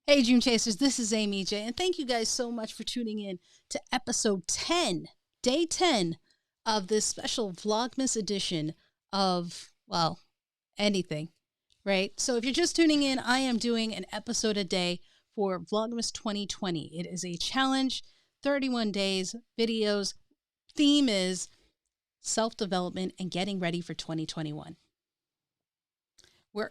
Hey, Dream Chasers, this is Amy J, and thank you guys so much for tuning in to episode 10, day 10 of this special Vlogmas edition of, well, anything, right? So if you're just tuning in, I am doing an episode a day for Vlogmas 2020. It is a challenge, 31 days, videos. Theme is self-development and getting ready for 2021.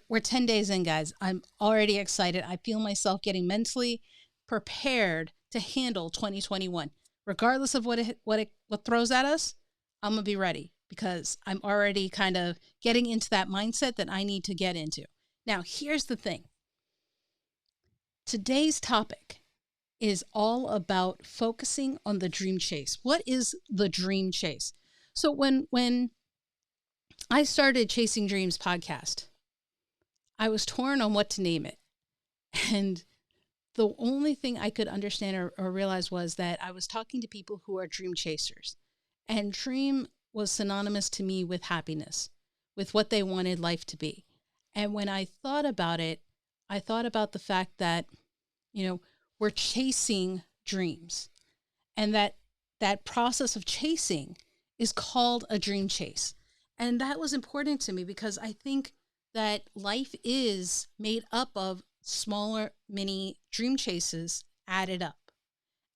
We're 10 days in, guys. I'm already excited. I feel myself getting mentally prepared to handle 2021. Regardless of what throws at us, I'm going to be ready because I'm already kind of getting into that mindset that I need to get into. Now, here's the thing. Today's topic is all about focusing on the dream chase. What is the dream chase? So when I started Chasing Dreams podcast, I was torn on what to name it. And the only thing I could understand or realize was that I was talking to people who are dream chasers. And dream was synonymous to me with happiness, with what they wanted life to be. And when I thought about it, I thought about the fact that, we're chasing dreams. And that process of chasing is called a dream chase. And that was important to me because I think that life is made up of smaller mini dream chases added up.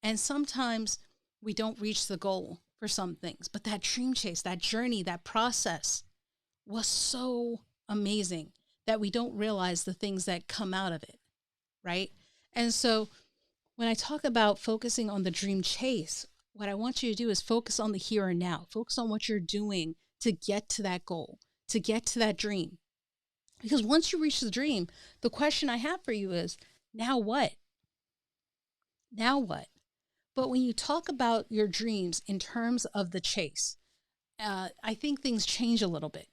And sometimes we don't reach the goal for some things, but that dream chase, that journey, that process was so amazing that we don't realize the things that come out of it, right? And so when I talk about focusing on the dream chase, what I want you to do is focus on the here and now. Focus on what you're doing to get to that goal, to get to that dream. Because once you reach the dream, the question I have for you is, now what? Now what? But when you talk about your dreams in terms of the chase, I think things change a little bit.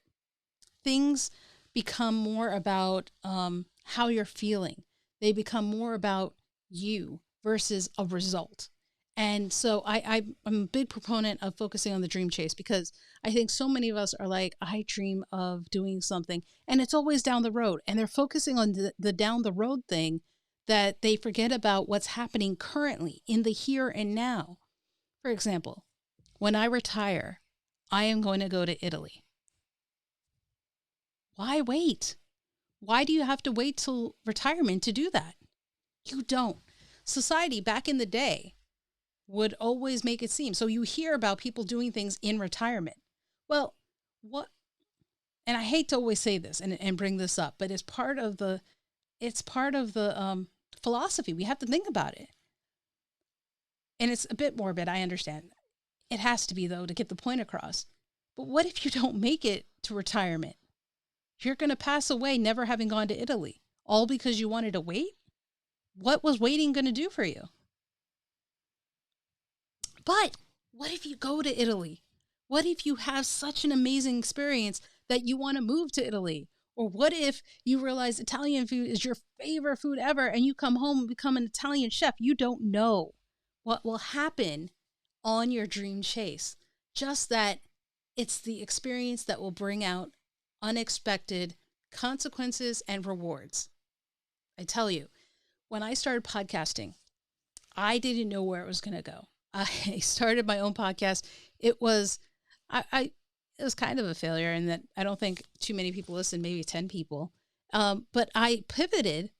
Things become more about how you're feeling. They become more about you versus a result. And so I'm a big proponent of focusing on the dream chase because I think so many of us are like, I dream of doing something and it's always down the road. And they're focusing on the down the road thing that they forget about what's happening currently in the here and now. For example, when I retire, I am going to go to Italy. Why wait? Why do you have to wait till retirement to do that? You don't. Society back in the day would always make it seem. So you hear about people doing things in retirement. Well, what, and I hate to always say this and bring this up, but it's part of the philosophy. We have to think about it. And it's a bit morbid, I understand. It has to be, though, to get the point across. But what if you don't make it to retirement? You're going to pass away never having gone to Italy, all because you wanted to wait? What was waiting going to do for you? But what if you go to Italy? What if you have such an amazing experience that you want to move to Italy? Or what if you realize Italian food is your favorite food ever and you come home and become an Italian chef? You don't know what will happen on your dream chase. Just that it's the experience that will bring out unexpected consequences and rewards. I tell you, when I started podcasting, I didn't know where it was going to go. I started my own podcast. It was kind of a failure in that I don't think too many people listened, maybe 10 people. But I pivoted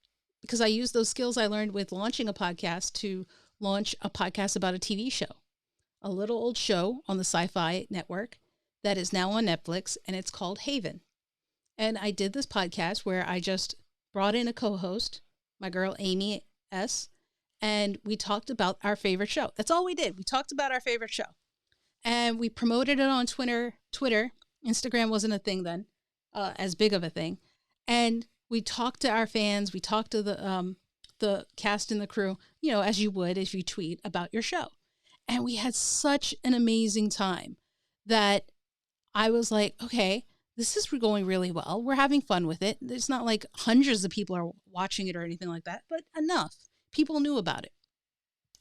because I used those skills I learned with launching a podcast to launch a podcast about a TV show, a little old show on the Sci-Fi Network that is now on Netflix, and it's called Haven. And I did this podcast where I just brought in a co-host, my girl Amy S., and we talked about our favorite show. That's all we did. We talked about our favorite show. And we promoted it on Twitter. Instagram wasn't a thing then, as big of a thing. And we talked to our fans. We talked to the cast and the crew, as you would if you tweet about your show. And we had such an amazing time that I was like, okay, this is going really well. We're having fun with it. It's not like hundreds of people are watching it or anything like that, but enough. People knew about it.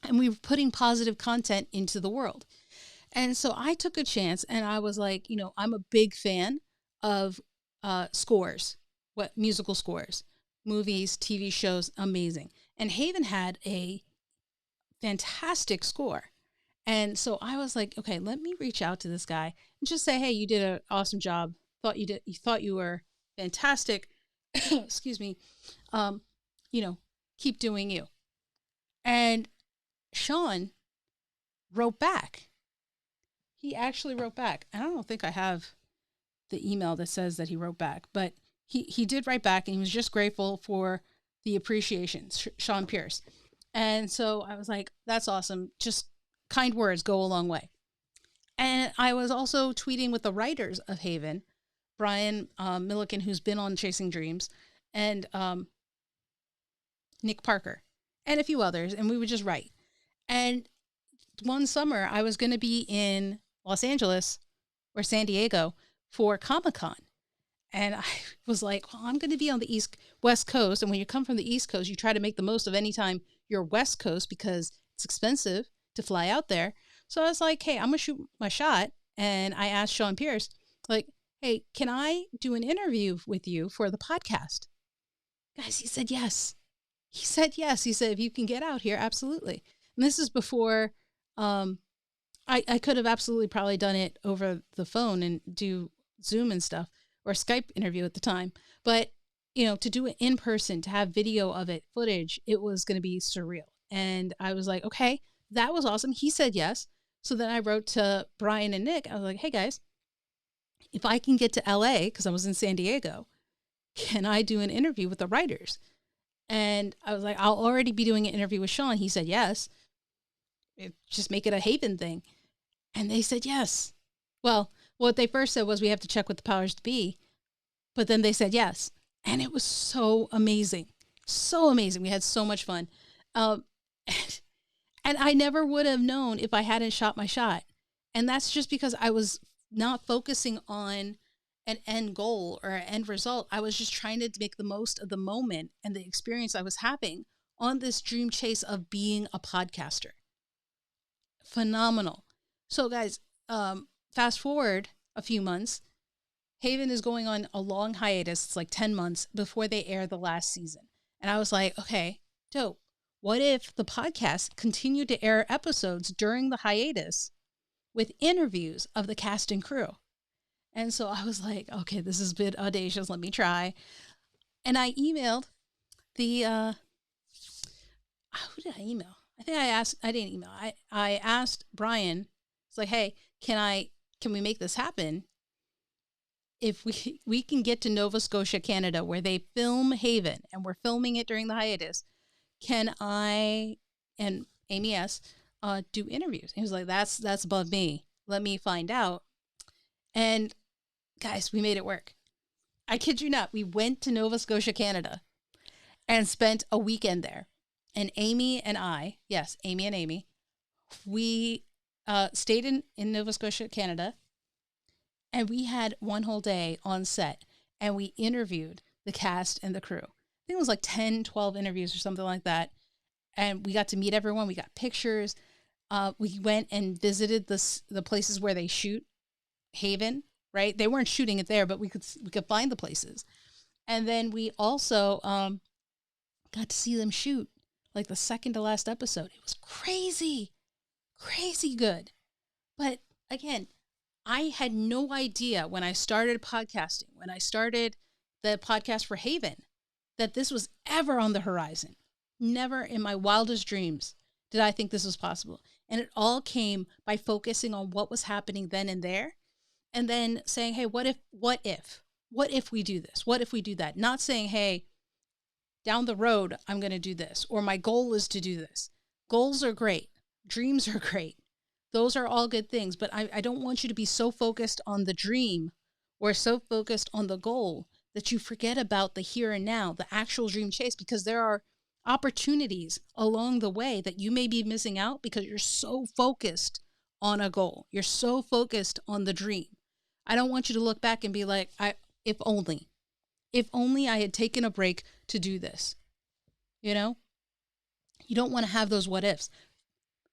And we were putting positive content into the world. And so I took a chance and I was like, I'm a big fan of scores, musical scores, movies, TV shows, amazing. And Haven had a fantastic score. And so I was like, okay, let me reach out to this guy and just say, hey, you did an awesome job. You thought you were fantastic. Excuse me. Um, you know, keep doing you. And Sean wrote back. He actually wrote back. I don't think I have the email that says that he wrote back, but he did write back, and he was just grateful for the appreciation, Sean Pierce. And so I was like, that's awesome. Just kind words go a long way. And I was also tweeting with the writers of Haven, Brian Milliken, who's been on Chasing Dreams, and Nick Parker, and a few others, and we would just write. And one summer, I was going to be in Los Angeles or San Diego for Comic-Con. And I was like, well, I'm going to be on the West Coast. And when you come from the East Coast, you try to make the most of any time you're West Coast because it's expensive to fly out there. So I was like, hey, I'm going to shoot my shot. And I asked Sean Pierce, like, hey, can I do an interview with you for the podcast? Guys, he said yes. He said yes. He said, if you can get out here, absolutely. And this is before I could have absolutely probably done it over the phone and do Zoom and stuff, or Skype interview at the time. But, to do it in person, to have video of it, footage, it was going to be surreal. And I was like, okay, that was awesome. He said yes. So then I wrote to Brian and Nick. I was like, hey guys, if I can get to LA, because I was in San Diego, can I do an interview with the writers? And I was like, I'll already be doing an interview with Sean. He said yes. Just make it a Haven thing. And they said yes. Well, what they first said was we have to check with the powers to be. But then they said yes. And it was so amazing. So amazing. We had so much fun. And I never would have known if I hadn't shot my shot. And that's just because I was not focusing on an end goal or an end result. I was just trying to make the most of the moment and the experience I was having on this dream chase of being a podcaster. Phenomenal. So guys, fast forward a few months, Haven is going on a long hiatus. It's like 10 months before they air the last season. And I was like, okay, dope. What if the podcast continued to air episodes during the hiatus with interviews of the cast and crew? And so I was like, okay, this is a bit audacious. Let me try. And I emailed the, who did I email? I didn't email. I asked Brian, it's like, hey, can we make this happen? If we can get to Nova Scotia, Canada, where they film Haven, and we're filming it during the hiatus, can I and Amy S. Do interviews? He was like, that's above me. Let me find out. And guys, we made it work. I kid you not. We went to Nova Scotia, Canada, and spent a weekend there. And Amy and I, yes, Amy and Amy, we stayed in Nova Scotia, Canada. And we had one whole day on set, and we interviewed the cast and the crew. I think it was like 10, 12 interviews or something like that. And we got to meet everyone. We got pictures. We went and visited the places where they shoot Haven, right? They weren't shooting it there, but we could find the places. And then we also got to see them shoot like the second to last episode. It was crazy, crazy good. But again, I had no idea when I started podcasting, when I started the podcast for Haven, that this was ever on the horizon. Never in my wildest dreams did I think this was possible. And it all came by focusing on what was happening then and there, and then saying, hey, what if we do this? What if we do that? Not saying, hey, down the road, I'm going to do this, or my goal is to do this. Goals are great. Dreams are great. Those are all good things, but I don't want you to be so focused on the dream or so focused on the goal that you forget about the here and now, the actual dream chase, because there are opportunities along the way that you may be missing out because you're so focused on a goal. You're so focused on the dream. I don't want you to look back and be like, if only I had taken a break to do this. You don't want to have those what ifs.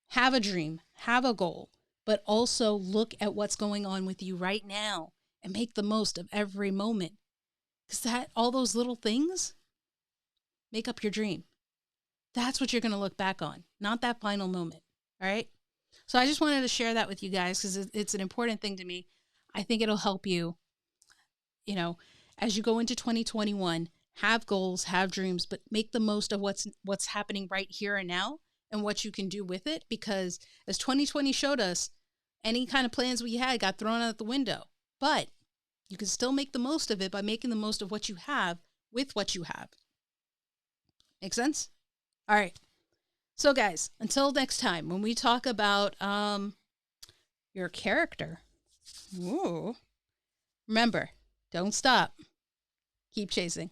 Have a dream, have a goal, but also look at what's going on with you right now and make the most of every moment. Because all those little things make up your dream. That's what you're going to look back on, not that final moment. All right. So I just wanted to share that with you guys because it's an important thing to me. I think it'll help you, you know, as you go into 2021, have goals, have dreams, but make the most of what's happening right here and now and what you can do with it. Because as 2020 showed us, any kind of plans we had got thrown out the window. But you can still make the most of it by making the most of what you have with what you have. Make sense? All right. So guys, until next time, when we talk about your character, ooh, remember, don't stop. Keep chasing.